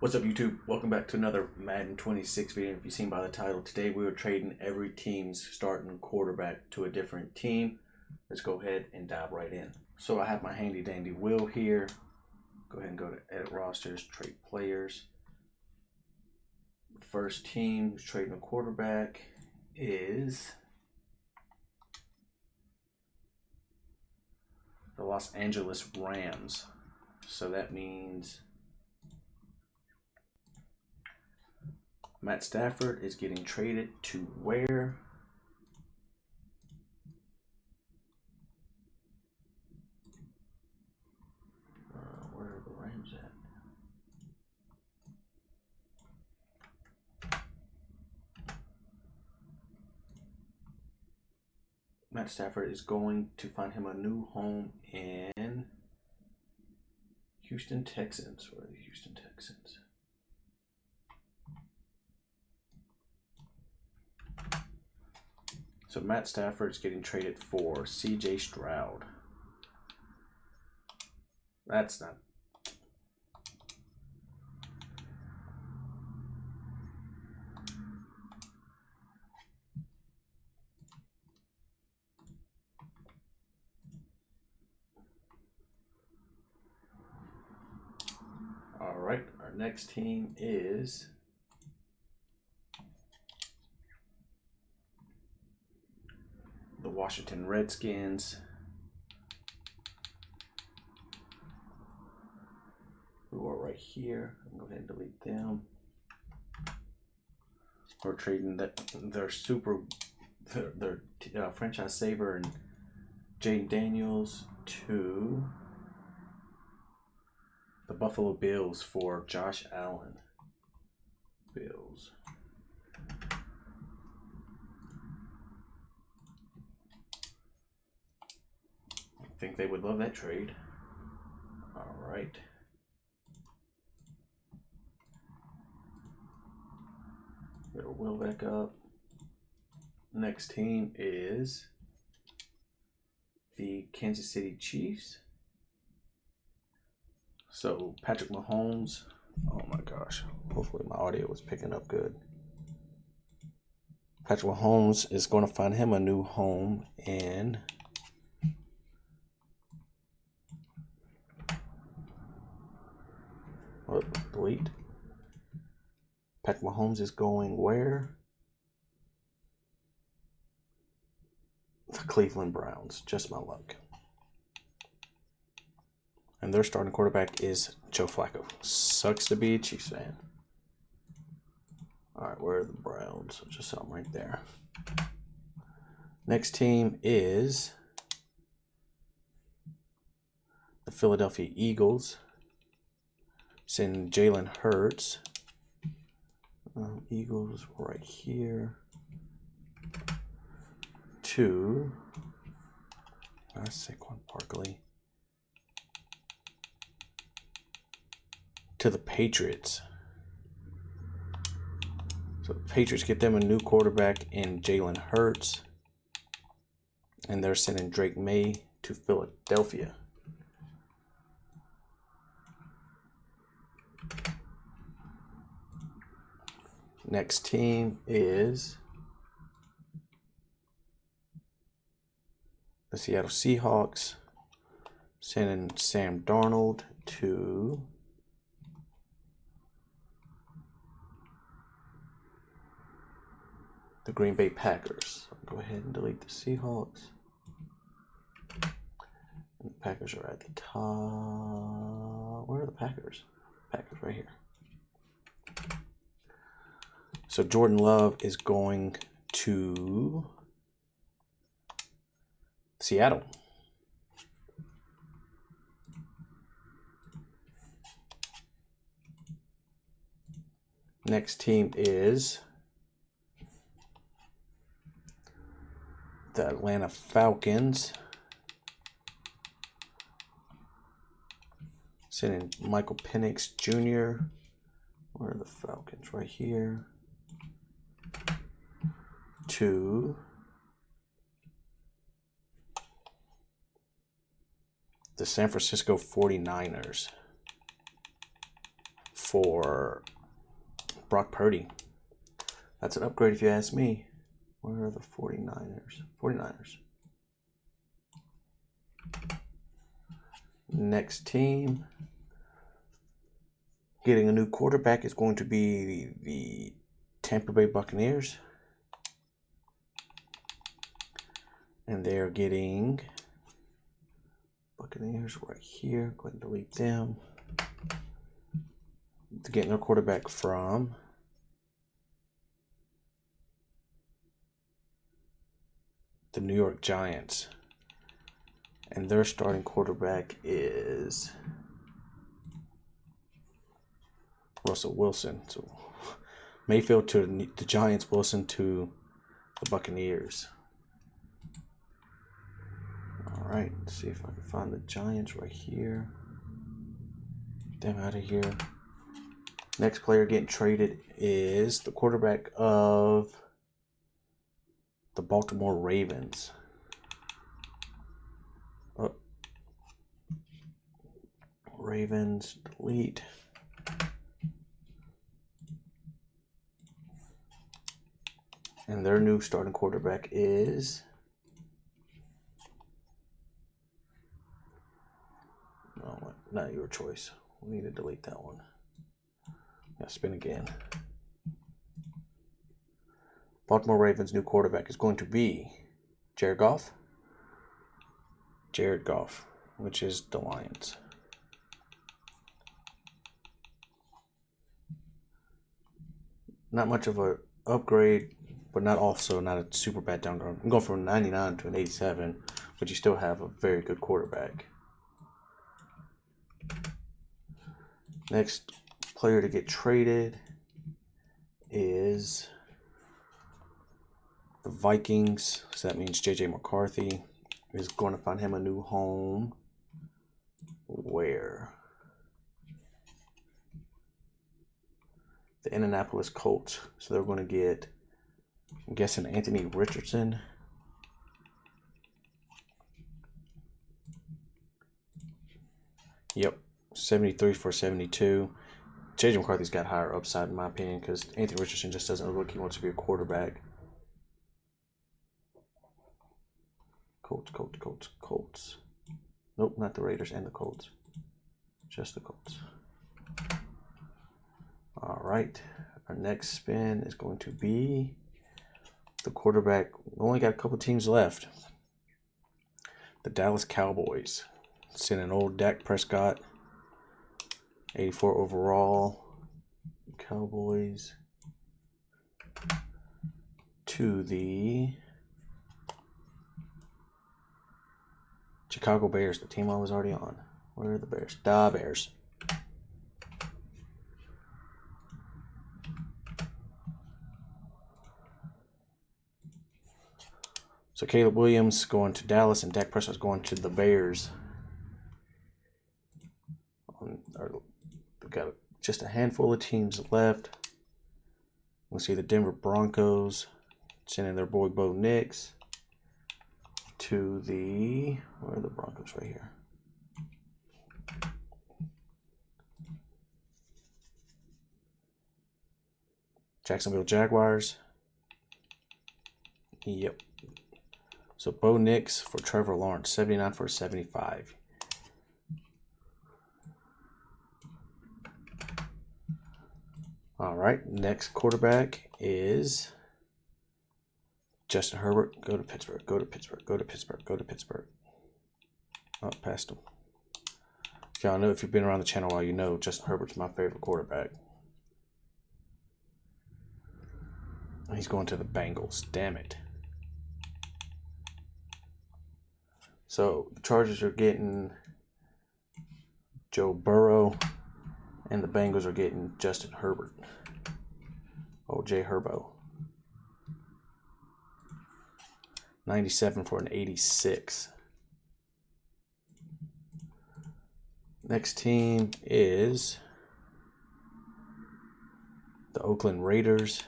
What's up, YouTube? Welcome back to another Madden 26 video. If you've seen by the title, today we are trading every team's starting quarterback to a different team. Let's go ahead and dive right in. So I have my handy dandy wheel here. Go ahead and go to edit rosters, trade players. First team who's trading a quarterback is the Los Angeles Rams. So that means Matt Stafford is getting traded to where? Where are the Rams at? Matt Stafford is going to find him a new home in Houston Texans. Where are the Houston Texans? So Matt Stafford is getting traded for C.J. Stroud. That's not. All right, our next team is the Washington Redskins, who are right here. I'm going to go ahead and delete them. We're trading their franchise saver and Jayden Daniels to the Buffalo Bills for Josh Allen. Bills. I think they would love that trade. All right. Get our wheel back up. Next team is the Kansas City Chiefs. So Patrick Mahomes. Oh my gosh. Hopefully my audio was picking up good. Patrick Mahomes is going to find him a new home in delete. Patrick Mahomes is going where? The Cleveland Browns. Just my luck. And their starting quarterback is Joe Flacco. Sucks to be a Chiefs fan. All right, where are the Browns? Just saw them right there. Next team is the Philadelphia Eagles. Send Jalen Hurts. Eagles right here to Saquon Barkley to the Patriots. So the Patriots get them a new quarterback in Jalen Hurts, and they're sending Drake May to Philadelphia. Next team is the Seattle Seahawks, sending Sam Darnold to the Green Bay Packers. So go ahead and delete the Seahawks. And the Packers are at the top. Where are the Packers? Packers right here. So Jordan Love is going to Seattle. Next team is the Atlanta Falcons. Sending Michael Penix Jr. Where are the Falcons? Right here. To the San Francisco 49ers for Brock Purdy. That's an upgrade if you ask me. Where are the 49ers? 49ers. Next team. Getting a new quarterback is going to be the Tampa Bay Buccaneers. And they're getting Buccaneers right here. Go ahead and delete them. They're getting their quarterback from the New York Giants. And their starting quarterback is Russell Wilson. So Mayfield to the Giants, Wilson to the Buccaneers. All right, let's see if I can find the Giants right here. Get them out of here. Next player getting traded is the quarterback of the Baltimore Ravens. Oh. Ravens, delete. And their new starting quarterback is... No, not your choice. We need to delete that one. Yeah, spin again. Baltimore Ravens' new quarterback is going to be Jared Goff. Jared Goff, which is the Lions. Not much of a upgrade, but not a super bad downgrade. I'm going from 99 to an 87, but you still have a very good quarterback. Next player to get traded is the Vikings. So that means J.J. McCarthy is going to find him a new home. Where? The Indianapolis Colts. So they're going to get, I'm guessing, Anthony Richardson. Yep, 73 for 72. J.J. McCarthy's got higher upside in my opinion because Anthony Richardson just doesn't look like he wants to be a quarterback. Colts. Nope, not the Raiders and the Colts. Just the Colts. All right. Our next spin is going to be the quarterback. We only got a couple teams left. The Dallas Cowboys. Sending old Dak Prescott. 84 overall. Cowboys. To the Chicago Bears, the team I was already on. Where are the Bears? The Bears. So Caleb Williams going to Dallas and Dak Prescott's going to the Bears. We've got just a handful of teams left. We'll see the Denver Broncos sending their boy Bo Nix to the, where are the Broncos? Right here. Jacksonville Jaguars. Yep. So Bo Nix for Trevor Lawrence, 79 for 75. All right, next quarterback is Justin Herbert. Go to Pittsburgh. Oh, past him. Y'all know, if you've been around the channel a while, you know Justin Herbert's my favorite quarterback. He's going to the Bengals. Damn it. So the Chargers are getting Joe Burrow, and the Bengals are getting Justin Herbert. O.J. Herbo. 97 for an 86. Next team is the Oakland Raiders,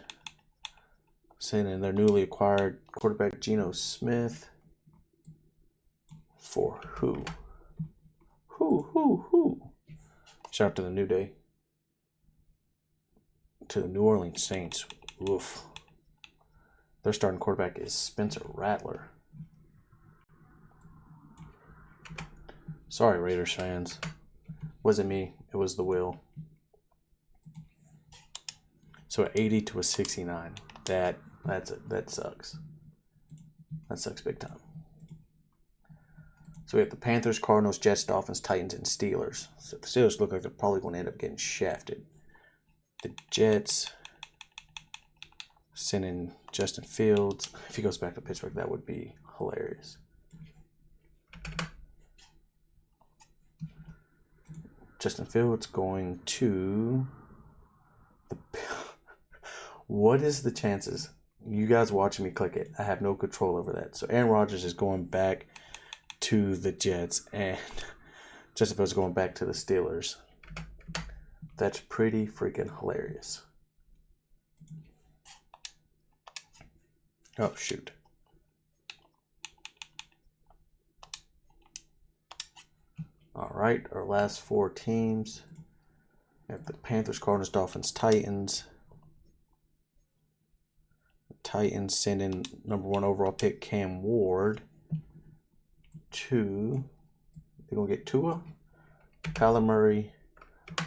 sending their newly acquired quarterback Geno Smith for who? Shout out to the New Day. to the New Orleans Saints. Oof. Their starting quarterback is Spencer Rattler. Sorry, Raiders fans. Wasn't me. It was the will. So 80 to a 69. That sucks. That sucks big time. So we have the Panthers, Cardinals, Jets, Dolphins, Titans, and Steelers. So the Steelers look like they're probably going to end up getting shafted. The Jets sending Justin Fields. If he goes back to Pittsburgh, that would be hilarious. Justin Fields going to the. What is the chances? You guys watching me click it. I have no control over that. So Aaron Rodgers is going back to the Jets, and Justin Fields is going back to the Steelers. That's pretty freaking hilarious. Oh, shoot. All right, our last four teams. We have the Panthers, Cardinals, Dolphins, Titans. The Titans sending number 1 overall pick Cam Ward to, they're going to get Tua, Kyler Murray,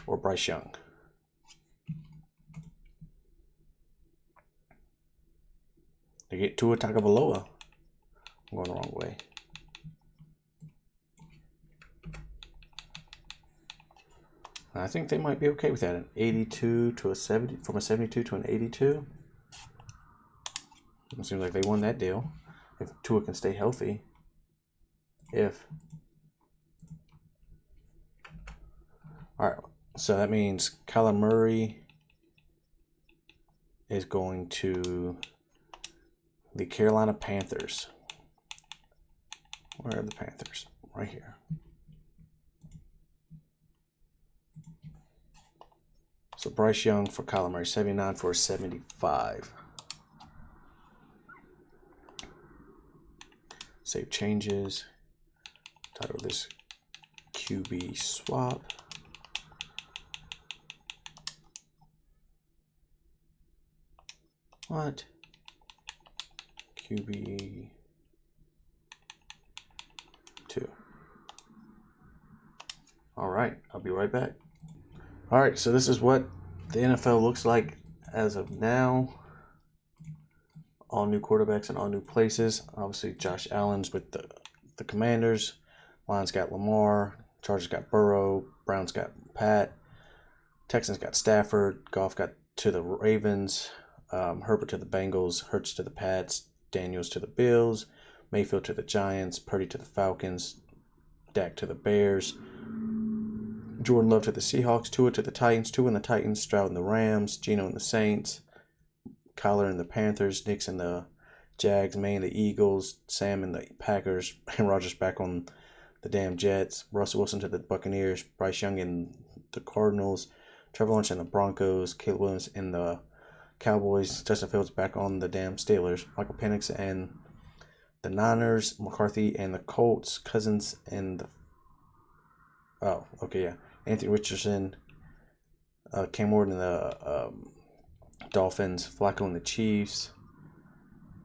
or Bryce Young. They get Tua Tagovailoa. I'm going the wrong way. I think they might be okay with that. An 82 to a 70, from a 72 to an 82. It seems like they won that deal. If Tua can stay healthy. Alright, so that means Kyler Murray is going to the Carolina Panthers. Where are the Panthers? Right here. So Bryce Young for Kyler Murray, 79 for 75. Save changes. Title this QB swap. What? QB 2. All right, I'll be right back. All right, so this is what the NFL looks like as of now. All new quarterbacks and all new places. Obviously, Josh Allen's with the Commanders. Lions got Lamar. Chargers got Burrow. Browns got Pat. Texans got Stafford. Goff got to the Ravens. Herbert to the Bengals. Hurts to the Pats. Daniels to the Bills. Mayfield to the Giants. Purdy to the Falcons. Dak to the Bears. Jordan Love to the Seahawks. Tua to the Titans. Tua and the Titans. Stroud and the Rams. Geno and the Saints. Kyler and the Panthers. Knicks and the Jags. May and the Eagles. Sam and the Packers. Aaron Rodgers back on the damn Jets. Russell Wilson to the Buccaneers. Bryce Young and the Cardinals. Trevor Lawrence and the Broncos. Caleb Williams and the Cowboys. Justin Fields back on the damn Steelers. Michael Penix and the Niners. McCarthy and the Colts. Cousins and the... Oh, okay, yeah. Anthony Richardson. Cam Ward and the Dolphins. Flacco and the Chiefs.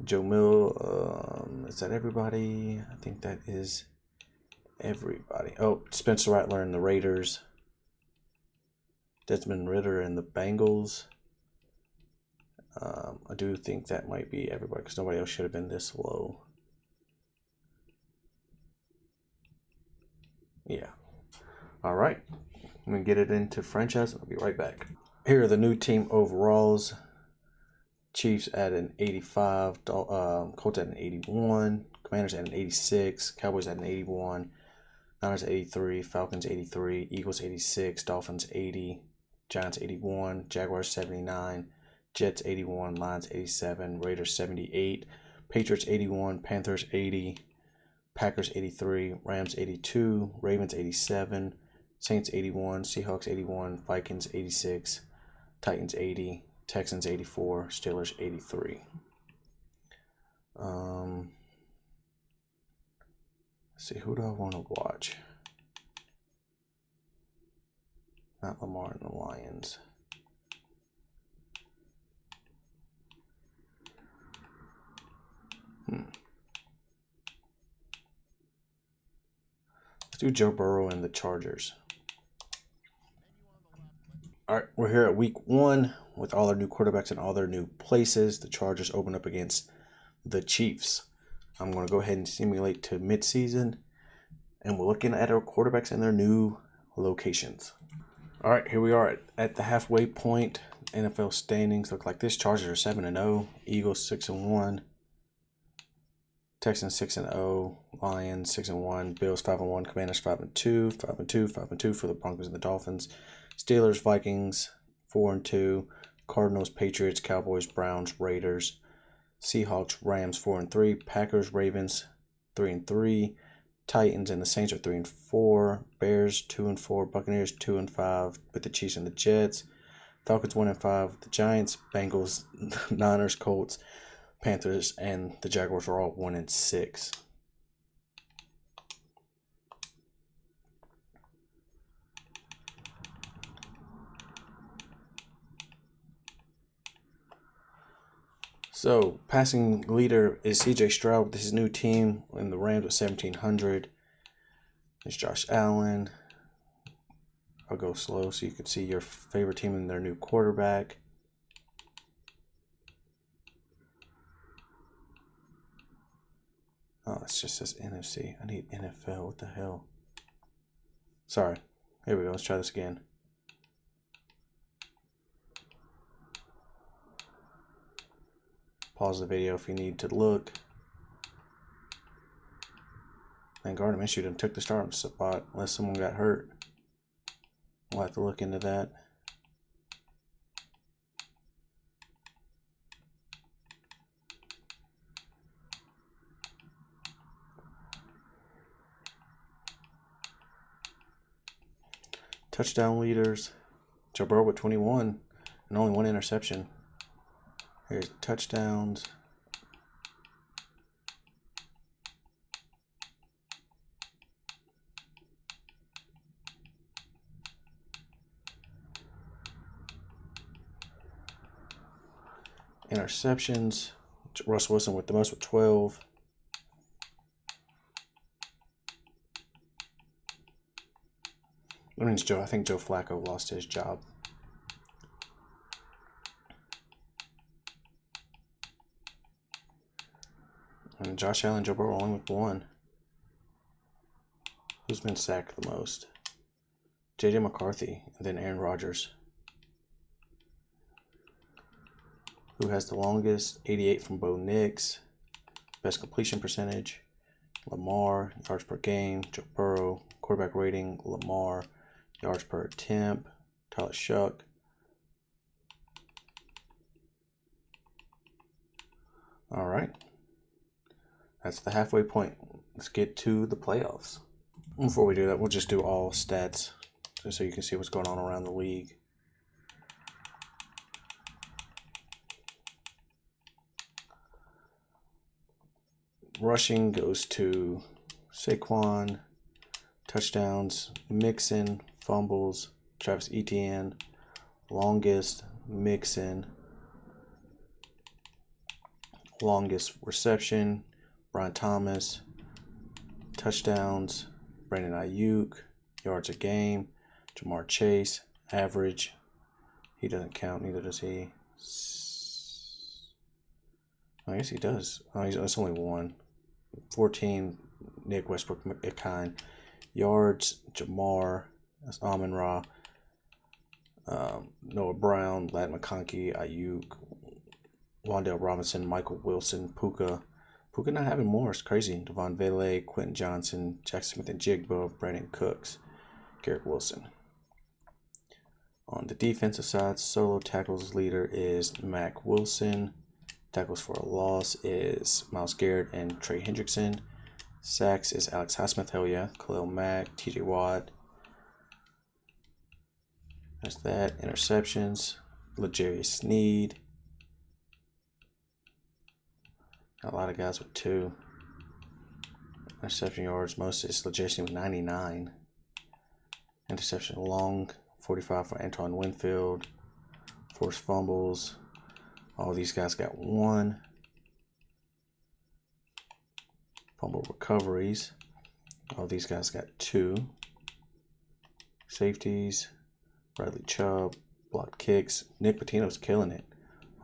Joe Mill. Is that everybody? I think that is everybody. Oh, Spencer Rattler and the Raiders. Desmond Ridder and the Bengals. I do think that might be everybody because nobody else should have been this low. Yeah. All right. I'm going to get it into franchise and I'll be right back. Here are the new team overalls. Chiefs at an 85. Colts at an 81. Commanders at an 86. Cowboys at an 81. Niners 83. Falcons 83. Eagles 86. Dolphins 80. Giants 81. Jaguars 79. Jets 81, Lions 87, Raiders 78, Patriots 81, Panthers 80, Packers 83, Rams 82, Ravens 87, Saints 81, Seahawks 81, Vikings 86, Titans 80, Texans 84, Steelers 83. Let's see, who do I want to watch? Not Lamar and the Lions. Let's do Joe Burrow and the Chargers. All right, we're here at week 1 with all their new quarterbacks and all their new places. The Chargers open up against the Chiefs. I'm going to go ahead and simulate to midseason, and we're looking at our quarterbacks and their new locations. All right, here we are at the halfway point. NFL standings look like this. Chargers are 7-0, Eagles 6-1, Texans 6-0, Lions 6-1, Bills 5-1, Commanders 5-2, 5-2, 5-2 for the Broncos and the Dolphins. Steelers, Vikings 4-2, Cardinals, Patriots, Cowboys, Browns, Raiders, Seahawks, Rams 4-3, Packers, Ravens 3-3, Titans and the Saints are 3-4, Bears 2-4, Buccaneers 2-5 with the Chiefs and the Jets, Falcons 1-5, the Giants, Bengals, Niners, Colts, Panthers, and the Jaguars are all 1-6. So, passing leader is C.J. Stroud with his new team, and the Rams with 1,700. There's Josh Allen. I'll go slow so you can see your favorite team and their new quarterback. Oh, it just says NFC. I need NFL. What the hell? Sorry. Here we go. Let's try this again. Pause the video if you need to look. And Gardner Minshew done took the starting spot unless someone got hurt. We'll have to look into that. Touchdown leaders. Joe Burrow with 21 and only 1 interception. Here's touchdowns. Interceptions. Russell Wilson with the most with 12. That means I think Joe Flacco lost his job. And Josh Allen, Joe Burrow only with 1. Who's been sacked the most? J.J. McCarthy, and then Aaron Rodgers. Who has the longest? 88 from Bo Nix. Best completion percentage? Lamar. Yards per game? Joe Burrow. Quarterback rating? Lamar. Yards per attempt? Tyler Shuck. All right. That's the halfway point. Let's get to the playoffs. Before we do that, we'll just do all stats just so you can see what's going on around the league. Rushing goes to Saquon. Touchdowns, Mixon. Fumbles, Travis Etienne. Longest, Mixon. Longest reception, Brian Thomas. Touchdowns, Brandon Ayuk. Yards a game, Jamar Chase. Average, he doesn't count, neither does he. I guess he does. Oh, it's only 1. 14, Nick Westbrook Ikine. Yards, Jamar. That's Amon-Ra. Noah Brown, Ladd McConkey, Ayuk, Wan'Dale Robinson, Michael Wilson, Puka. Puka not having more. It's crazy. Devon Vele, Quentin Johnson, Jackson Smith and Jigba, Brandon Cooks, Garrett Wilson. On the defensive side, solo tackles leader is Mac Wilson. Tackles for a loss is Myles Garrett and Trey Hendrickson. Sacks is Alex Highsmith, hell yeah. Khalil Mack, TJ Watt. That's that. Interceptions, L'Jarius Sneed. Got a lot of guys with 2. Interception yards, most is L'Jarius Sneed with 99. Interception long, 45 for Antoine Winfield. Forced fumbles. All these guys got 1. Fumble recoveries. All these guys got 2. Safeties. Bradley Chubb. Blocked kicks. Nick Pitino's killing it.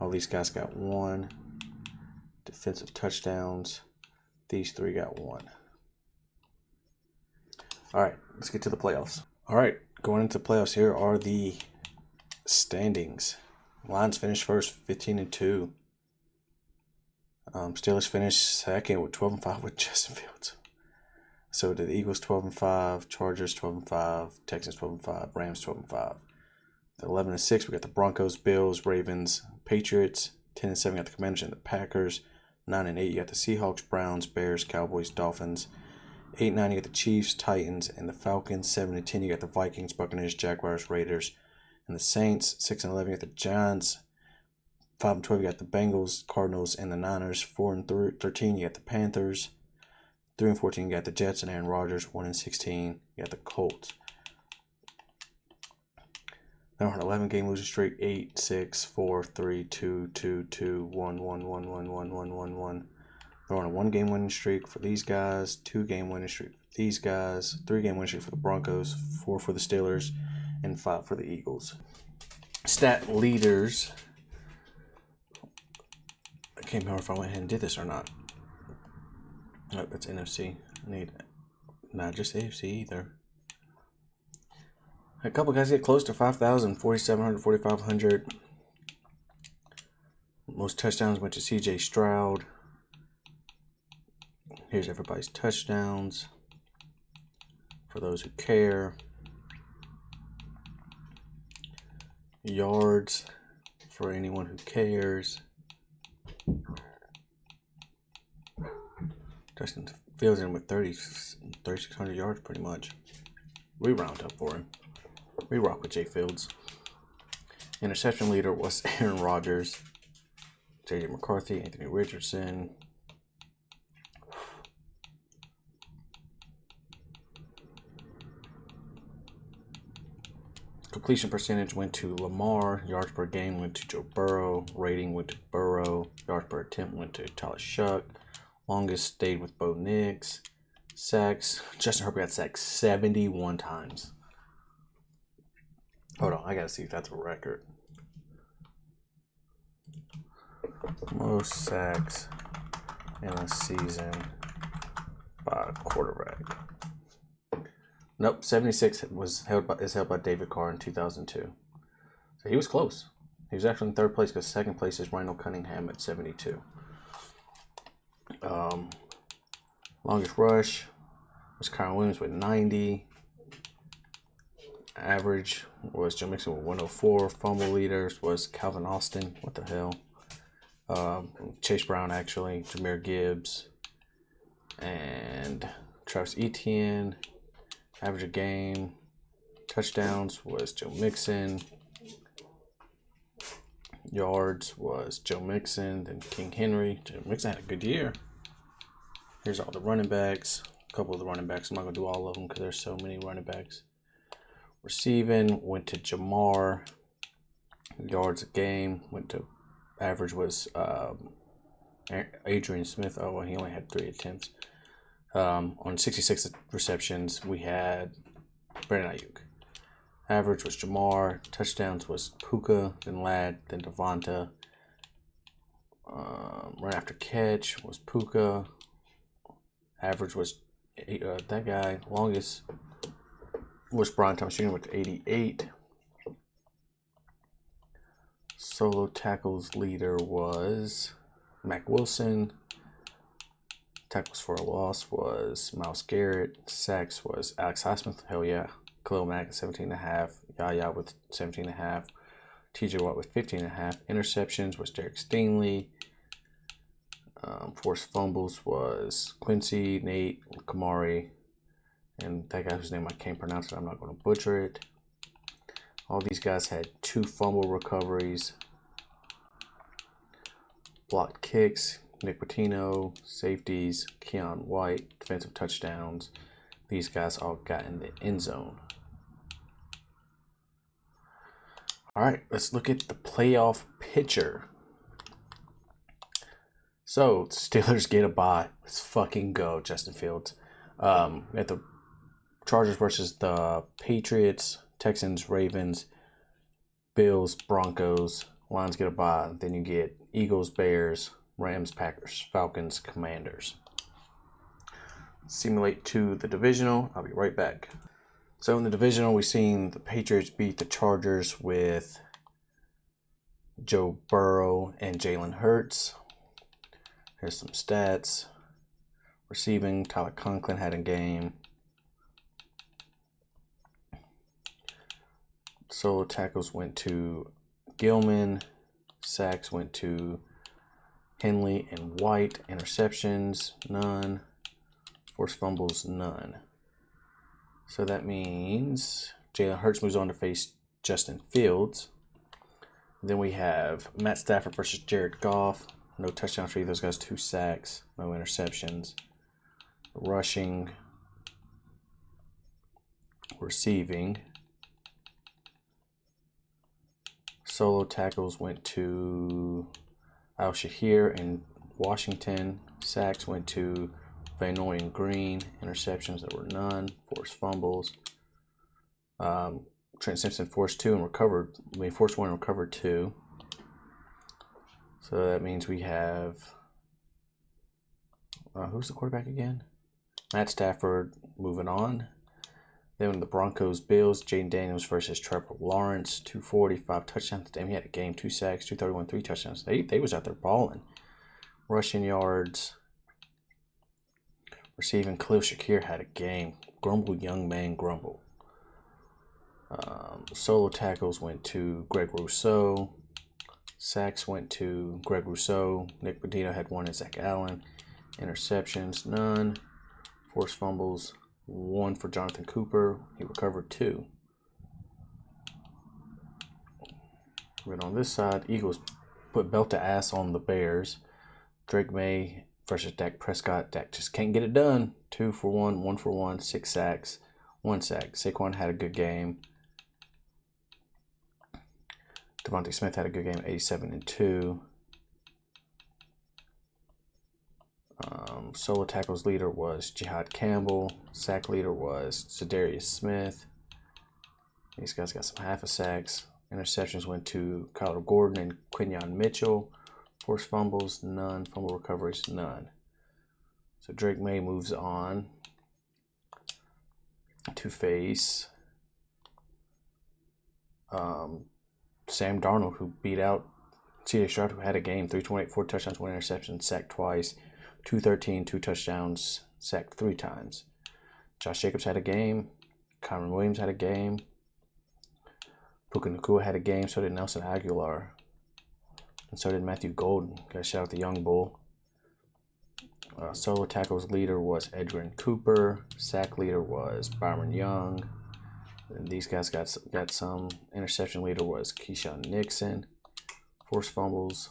All these guys got 1. Defensive touchdowns. These 3 got 1. All right, let's get to the playoffs. All right, going into the playoffs, here are the standings. Lions finished first, 15-2. Steelers finished second with 12-5 with Justin Fields. So did the Eagles 12-5, Chargers 12-5, Texans 12-5, Rams 12-5. The 11-6, we got the Broncos, Bills, Ravens, Patriots. 10-7, got the Commanders and the Packers. 9-8, you got the Seahawks, Browns, Bears, Cowboys, Dolphins. 8-9, you got the Chiefs, Titans, and the Falcons. 7-10, you got the Vikings, Buccaneers, Jaguars, Raiders, and the Saints. 6-11, you got the Giants. 5-12, you got the Bengals, Cardinals, and the Niners. 4-13, you got the Panthers. 3-14, you got the Jets and Aaron Rodgers. 1-16, you got the Colts. Now we're on an 11-game losing streak. 8, 6, 4, 3, 2, 2, 2, 1, 1, 1, 1, 1, 1, 1, 1. They're on a 1-game winning streak for these guys, 2-game winning streak for these guys, 3-game winning streak for the Broncos, 4 for the Steelers, and 5 for the Eagles. Stat leaders. I can't remember if I went ahead and did this or not. Oh, that's NFC. I need not just AFC either. A couple guys get close to 5,000, 4,700, 4,500. Most touchdowns went to CJ Stroud. Here's everybody's touchdowns for those who care. Yards for anyone who cares. Justin Fields in with 3,600 yards pretty much. We round up for him. We rock with Jay Fields. Interception leader was Aaron Rodgers. J.J. McCarthy, Anthony Richardson. Completion percentage went to Lamar. Yards per game went to Joe Burrow. Rating went to Burrow. Yards per attempt went to Tyler Shuck. Longest stayed with Bo Nix. Sacks. Justin Herbert got sacked 71 times. Hold on, I gotta see if that's a record. Most sacks in a season by a quarterback. Nope, 76 is held by David Carr in 2002. So he was close. He was actually in third place because second place is Randall Cunningham at 72. Longest rush was Kyron Williams with 90. Average was Joe Mixon with 104. Fumble leaders was Calvin Austin. What the hell? Chase Brown, actually. Jahmyr Gibbs. And Travis Etienne. Average a game. Touchdowns was Joe Mixon. Yards was Joe Mixon. Then King Henry. Joe Mixon had a good year. Here's all the running backs. A couple of the running backs. I'm not going to do all of them because there's so many running backs. Receiving went to Jamar. Yards a game went to average was Adrian Smith. Oh, well, he only had 3 attempts. On 66 receptions, we had Brandon Ayuk. Average was Jamar. Touchdowns was Puka, then Ladd, then Devonta. Right after catch was Puka. Average was that guy. Longest was Brian Thomas Jr. with 88. Solo tackles leader was Mac Wilson. Tackles for a loss was Myles Garrett. Sacks was Alex Highsmith. Hell yeah. Khalil Mack at 17.5. Yaya with 17.5. TJ Watt with 15.5. Interceptions was Derek Stingley. Forced fumbles was Quincy, Nate, Kamari, and that guy whose name I can't pronounce it. I'm not going to butcher it. All these guys had 2 fumble recoveries. Blocked kicks, Nick Pitino. Safeties, Keon White. Defensive touchdowns. These guys all got in the end zone. All right, let's look at the playoff picture. So Steelers get a bye. Let's fucking go, Justin Fields. At the Chargers versus the Patriots, Texans, Ravens, Bills, Broncos. Lions get a bye. Then you get Eagles, Bears, Rams, Packers, Falcons, Commanders. Simulate to the divisional. I'll be right back. So in the divisional, we've seen the Patriots beat the Chargers with Joe Burrow and Jalen Hurts. Here's some stats. Receiving, Tyler Conklin had a game. Solo tackles went to Gilman. Sacks went to Henley and White. Interceptions, none. Forced fumbles, none. So that means Jalen Hurts moves on to face Justin Fields. Then we have Matt Stafford versus Jared Goff. No touchdowns for either of those guys, 2 sacks, no interceptions. Rushing, receiving. Solo tackles went to Al-Shahir and Washington. Sacks went to Van Noy and Green. Interceptions, there were none. Forced fumbles. Trent Simpson forced 2 and recovered. Forced 1 and recovered 2. So that means we have who's the quarterback again? Matt Stafford moving on. Then the Broncos, Bills, Jaden Daniels versus Trevor Lawrence. 245 touchdowns. Damn, he had a game. 2 sacks, 231, 3 touchdowns. They was out there balling. Rushing yards. Receiving, Khalil Shakir had a game. Grumble, young man, grumble. Solo tackles went to Greg Rousseau. Sacks went to Greg Rousseau. Nick Bodino had 1 and Zach Allen. Interceptions, none. Forced fumbles, 1 for Jonathan Cooper. He recovered 2. But on this side, Eagles put belt to ass on the Bears. Drake May versus Dak Prescott. Dak just can't get it done. 2 for 1, 1 for 1, 6 sacks, 1 sack. Saquon had a good game. Devontae Smith had a good game, 87 and 2. Solo tackles leader was Jihad Campbell. Sack leader was Za'Darius Smith. These guys got some half a sacks. Interceptions went to Kyler Gordon and Quinyon Mitchell. Forced fumbles, none. Fumble recoveries, none. So Drake May moves on to face Sam Darnold, who beat out C.J. Stroud, who had a game. 328, 4 touchdowns, 1 interception, sacked twice. 213, 2 touchdowns, sacked 3 times. Josh Jacobs had a game. Kyron Williams had a game. Puka Nacua had a game. So did Nelson Aguilar. And so did Matthew Golden. Got to shout out the young bull. Solo tackles leader was Edgerrin Cooper. Sack leader was Byron Young. And these guys got some. Interception leader was Keyshawn Nixon. Forced fumbles.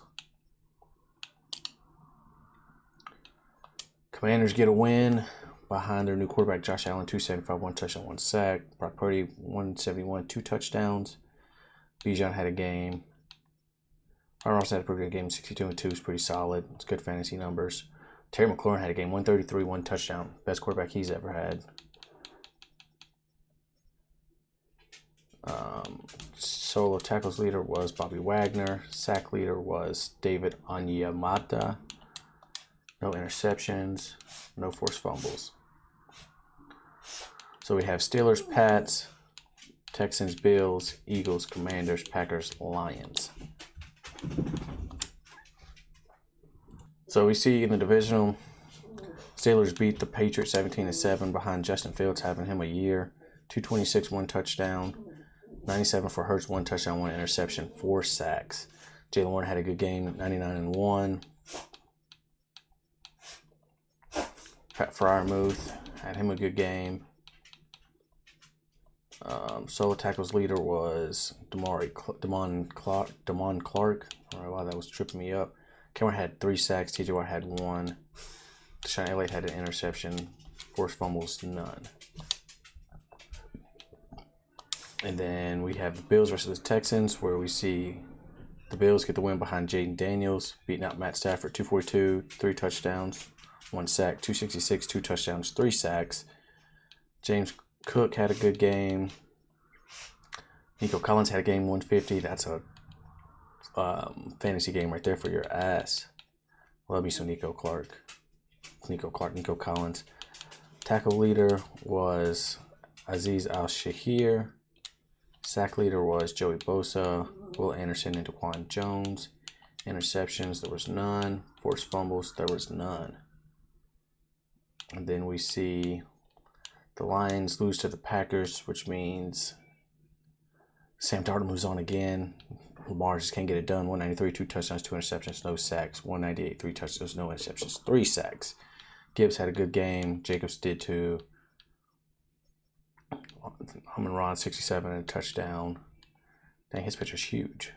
Commanders get a win behind their new quarterback Josh Allen, 275, 1 touchdown, 1 sack. Brock Purdy, 171, 2 touchdowns. Bijan had a game. Aaron Ross had a pretty good game, 62 and 2 is pretty solid. It's good fantasy numbers. Terry McLaurin had a game, 133, 1 touchdown. Best quarterback he's ever had. Solo tackles leader was Bobby Wagner. Sack leader was David Onyemata. No interceptions, no forced fumbles. So we have Steelers, Pats, Texans, Bills, Eagles, Commanders, Packers, Lions. So we see in the divisional, Steelers beat the Patriots 17-7 behind Justin Fields having him a year. 226, 1 touchdown. 97 for Hurts, 1 touchdown, 1 interception, 4 sacks. Jalen Warren had a good game, 99 and 1. Pat Fryermuth had him a good game. Solo tackles leader was Damon Clark. I don't know why that was tripping me up. Cameron had 3 sacks. TJ Watt had 1. Deshaun Elliott had an interception. Forced fumbles, none. And then we have the Bills versus the Texans, where we see The Bills get the win behind Jaden Daniels, beating out Matt Stafford, 242, 3 touchdowns, 1 sack, 266, 2 touchdowns, 3 sacks. James Cook had a good game. Nico Collins had a game, 150. That's a fantasy game right there for your ass. Love me some Nico Collins. Tackle leader was Aziz Al-Shahir. Sack leader was Joey Bosa, Will Anderson, and DeQuan Jones. Interceptions, there was none. Forced fumbles, there was none. And then we see the Lions lose to the Packers, which means Sam Darnold moves on again. Lamar just can't get it done. 193, 2 touchdowns, 2 interceptions, no sacks. 198, 3 touchdowns, no interceptions, 3 sacks. Gibbs had a good game. Jacobs did too. Amon-Ra 67 and a touchdown. Dang, his pitcher's huge.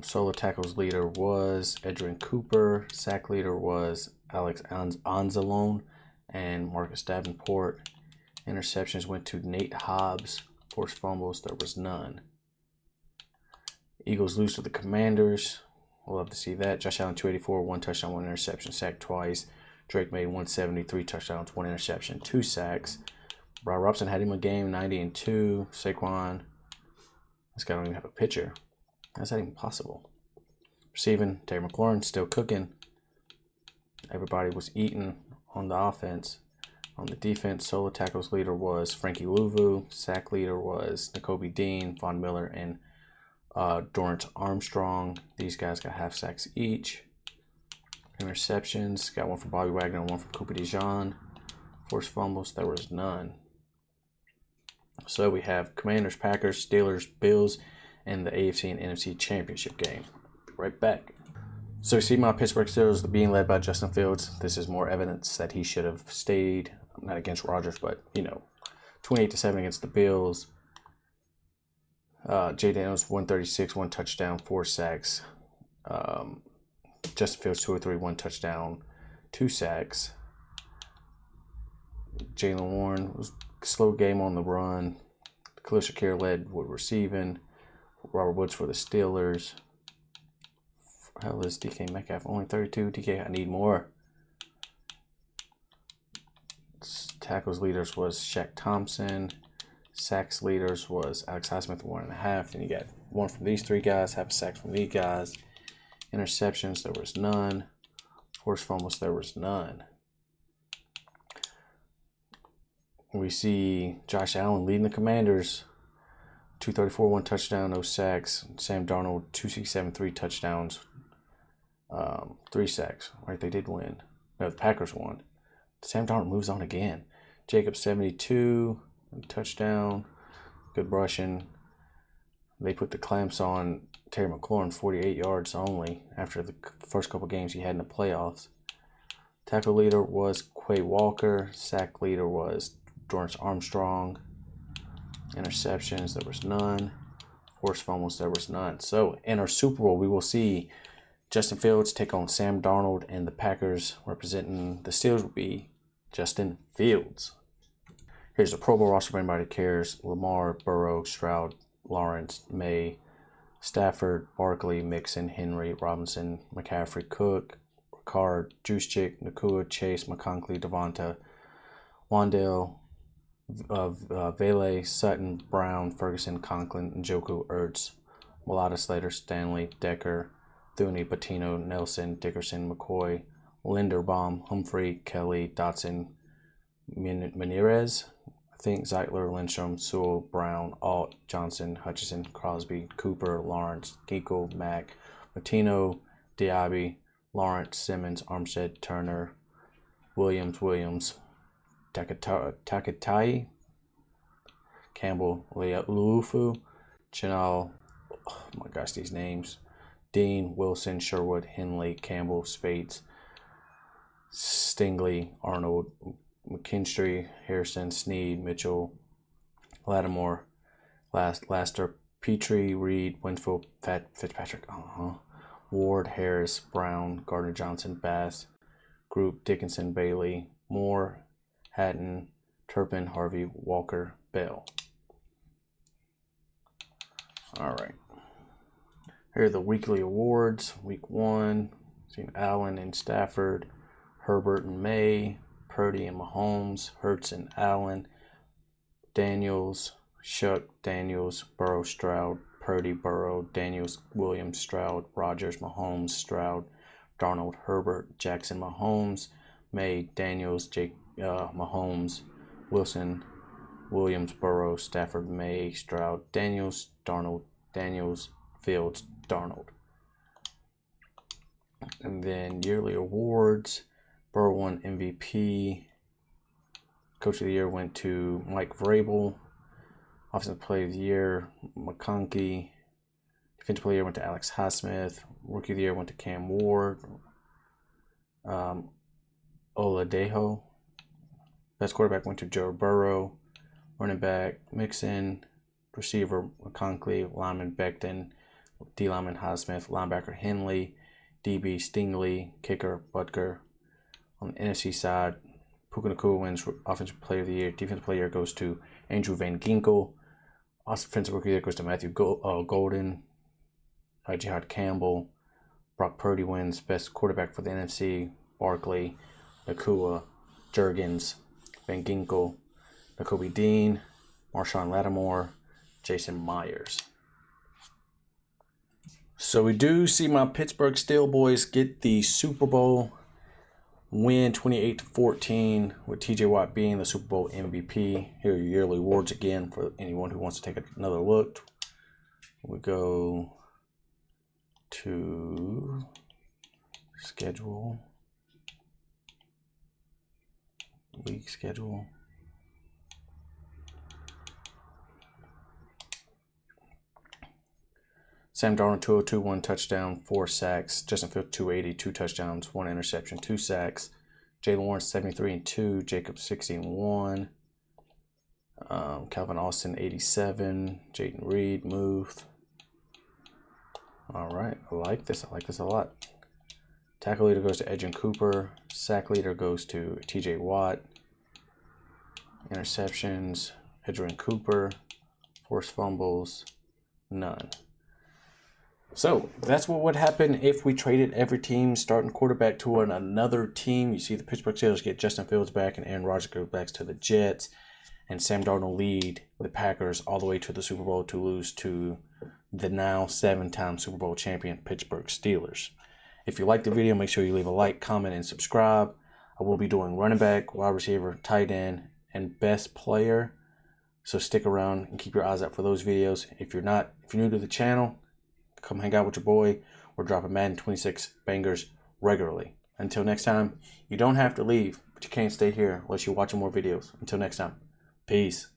Solo tackles leader was Edgerrin Cooper. Sack leader was Alex Anzalone and Marcus Davenport. Interceptions went to Nate Hobbs. Forced fumbles, there was none. Eagles lose to the Commanders. We'll love to see that. Josh Allen 284, 1 touchdown, 1 interception, sacked twice. Drake made 173 touchdowns, 1 interception, 2 sacks. Brian Robson had him a game, 90 and 2. Saquon, this guy don't even have a pitcher. How's that even possible? Receiving, Terry McLaurin still cooking. Everybody was eating on the offense. On the defense, solo tackles leader was Frankie Louvu. Sack leader was Nakobe Dean, Von Miller, and Dorrance Armstrong. These guys got half sacks each. Interceptions, got one from Bobby Wagner and one from Cooper DeJean. Forced fumbles, there was none. So we have Commanders, Packers, Steelers, Bills, and the AFC and NFC Championship game. Right back. So you see my Pittsburgh Steelers being led by Justin Fields. This is more evidence that he should have stayed, not against Rodgers, but, 28-7 against the Bills. Jay Daniels, 136, 1 touchdown, 4 sacks. Justin Fields, 203, 1 touchdown, 2 sacks. Jaylen Warren was a slow game on the run. Khalil Shakir led with receiving. Robert Woods for the Steelers. Hell is DK Metcalf? Only 32. DK, I need more. Tackles leaders was Shaq Thompson. Sacks leaders was Alex Highsmith, 1.5. And you got one from these 3 guys, half a sack from these guys. Interceptions, there was none. Forced fumbles, there was none. We see Josh Allen leading the Commanders. 234, 1 touchdown, no sacks. Sam Darnold, 267, 3 touchdowns, 3 sacks. Right, they did win. No, the Packers won. Sam Darnold moves on again. Jacobs, 72, touchdown, good brushing. They put the clamps on Terry McLaurin, 48 yards only after the first couple games he had in the playoffs. Tackle leader was Quay Walker. Sack leader was Dorrance Armstrong. Interceptions, there was none. Forced fumbles, there was none. So in our Super Bowl, we will see Justin Fields take on Sam Darnold, and the Packers representing the Steelers will be Justin Fields. Here's the Pro Bowl roster for anybody that cares. Lamar, Burrow, Stroud, Lawrence, May, Stafford, Barkley, Mixon, Henry, Robinson, McCaffrey, Cook, Ricard, Juszczyk, Nakua, Chase, McConkey, Devonta, Wandale, Vele, Sutton, Brown, Ferguson, Conklin, Njoku, Ertz, Mulata, Slater, Stanley, Decker, Thuney, Patino, Nelson, Dickerson, McCoy, Linderbaum, Humphrey, Kelly, Dotson, Menirez, I think Zeitler, Lindstrom, Sewell, Brown, Alt, Johnson, Hutchinson, Crosby, Cooper, Lawrence, Geekle, Mack, Patino, Diaby, Lawrence, Simmons, Armstead, Turner, Williams, Takatai, Campbell, Lufu, Chinal, oh my gosh, these names, Dean, Wilson, Sherwood, Henley, Campbell, Spates, Stingley, Arnold, McKinstry, Harrison, Sneed, Mitchell, Lattimore, Laster, Petrie, Reed, Winfield, Fitzpatrick, Ward, Harris, Brown, Gardner Johnson, Bass, Group, Dickinson, Bailey, Moore, Hatton, Turpin, Harvey, Walker, Bell. All right. Here are the weekly awards. Week 1, seen Allen and Stafford, Herbert and May, Purdy and Mahomes, Hurts and Allen, Daniels, Shuck, Daniels, Burrow, Stroud, Purdy, Burrow, Daniels, Williams, Stroud, Rodgers, Mahomes, Stroud, Darnold, Herbert, Jackson, Mahomes, May, Daniels, Mahomes, Wilson, Williams, Burrow, Stafford, May, Stroud, Daniels, Darnold, Daniels, Fields, Darnold. And then yearly awards. Burrow won MVP. Coach of the Year went to Mike Vrabel. Offensive Player of the Year, McConkey. Defensive Player of the Year went to Alex Highsmith. Rookie of the Year went to Cam Ward. Oladejo. Best quarterback went to Joe Burrow. Running back, Mixon. Receiver, McConkey. Lineman, Becton. D lineman, Highsmith. Linebacker, Henley. DB, Stingley. Kicker, Butker. On the NFC side, Puka Nacua wins Offensive Player of the Year. Defensive Player of the Year goes to Andrew Van Ginkel. Offensive Rookie of the Year goes to Matthew Golden. Jihad Campbell. Brock Purdy wins Best Quarterback for the NFC. Barkley, Nacua, Jurgens, Van Ginkel, Nakobe Dean, Marshawn Lattimore, Jason Myers. So we do see my Pittsburgh Steelboys get the Super Bowl win 28-14 with TJ Watt being the Super Bowl MVP. Here are your yearly awards again for anyone who wants to take another look. We go to schedule, league schedule. Sam Darnold, 202, 1 touchdown, 4 sacks. Justin Fields, 280, 2 touchdowns, 1 interception, 2 sacks. Jay Lawrence, 73-2. Jacob, 60-1. Calvin Austin, 87. Jayden Reed, Muth. All right, I like this. I like this a lot. Tackle leader goes to Edgerrin Cooper. Sack leader goes to TJ Watt. Interceptions, Edgerrin Cooper. Forced fumbles, none. So that's what would happen if we traded every team starting quarterback to another team. You see the Pittsburgh Steelers get Justin Fields back and Aaron Rodgers goes back to the Jets. And Sam Darnold lead the Packers all the way to the Super Bowl to lose to the now 7-time Super Bowl champion Pittsburgh Steelers. If you like the video, make sure you leave a like, comment, and subscribe. I will be doing running back, wide receiver, tight end, and best player. So stick around and keep your eyes out for those videos. If you're new to the channel, come hang out with your boy. We're dropping Madden 26 bangers regularly. Until next time, you don't have to leave, but you can't stay here unless you're watching more videos. Until next time, peace.